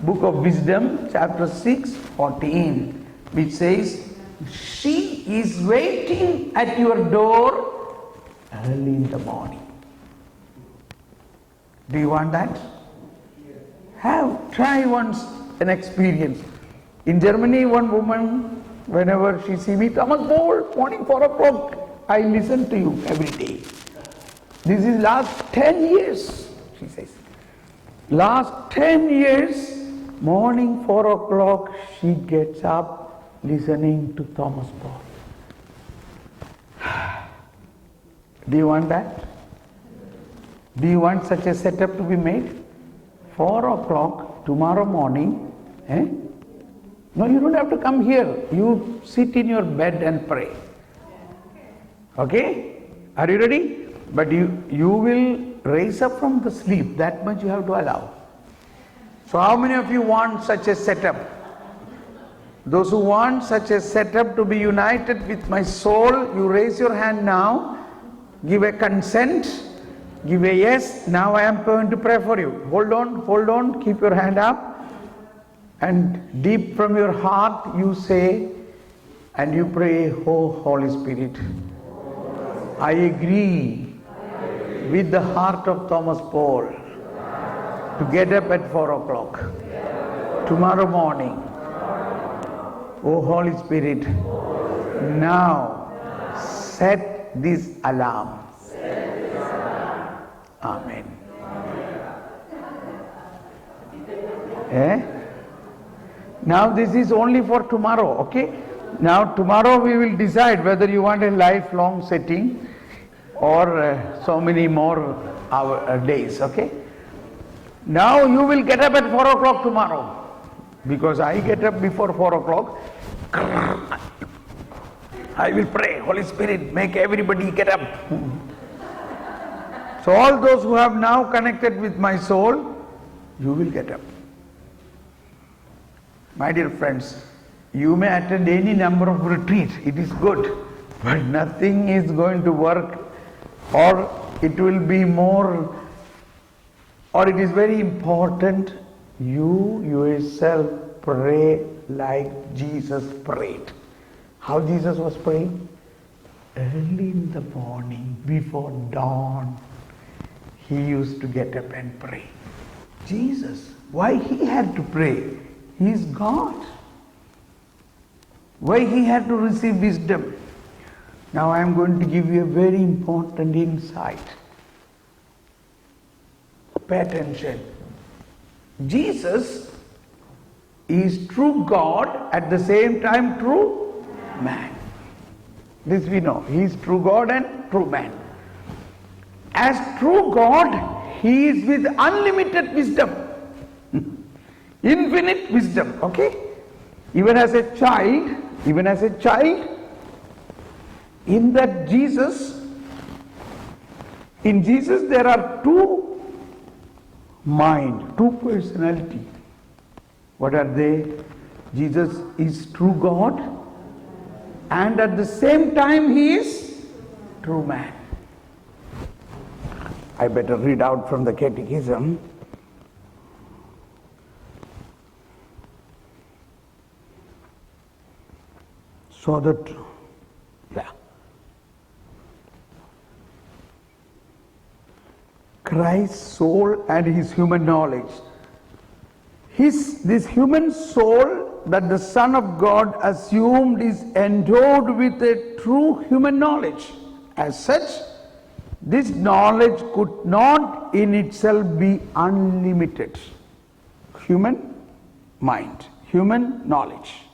Book of Wisdom, chapter 6:14, which says, she is waiting at your door early in the morning. Do you want that? Try once an experience. In Germany, one woman, whenever she sees me, Thomas Paul, morning 4 o'clock, I listen to you every day. This is last 10 years, she says. Last 10 years, morning 4 o'clock, she gets up listening to Thomas Paul. Do you want that? Do you want such a setup to be made? 4 o'clock tomorrow morning, No, you don't have to come here. You sit in your bed and pray. Okay? Are you ready? But you will raise up from the sleep. That much you have to allow. So how many of you want such a setup? Those who want such a setup to be united with my soul, you raise your hand now. Give a consent. Give a yes. Now I am going to pray for you. Hold on. Keep your hand up. And deep from your heart you say and you pray, oh Holy Spirit, I agree with the heart of Thomas Paul to get up at 4 o'clock tomorrow morning. Oh Holy Spirit, now set this alarm. Amen. Now this is only for tomorrow, okay? Now tomorrow we will decide whether you want a lifelong setting or so many more days, okay? Now you will get up at 4 o'clock tomorrow. Because I get up before 4 o'clock. I will pray, Holy Spirit, make everybody get up. So all those who have now connected with my soul, you will get up. My dear friends, you may attend any number of retreats, it is good, but nothing is going to work, or it will be more, or it is very important, you yourself pray like Jesus prayed. How Jesus was praying? Early in the morning, before dawn, he used to get up and pray. Jesus, why he had to pray? He is God. Why he had to receive wisdom? Now I am going to give you a very important insight. Pay attention. Jesus is true God, at the same time true man. This we know. He is true God and true man. As true God, he is with unlimited wisdom. Infinite wisdom, okay? Even as a child, in that in Jesus there are two minds, two personalities. What are they? Jesus is true God and at the same time he is true man. I better read out from the Catechism. So that, Christ's soul and his human knowledge. This human soul that the Son of God assumed is endowed with a true human knowledge. As such, this knowledge could not in itself be unlimited. Human mind, human knowledge.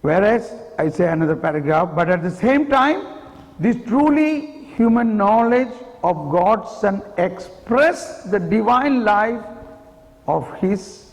Whereas, I say another paragraph, but at the same time, this truly human knowledge of God's Son expressed the divine life of his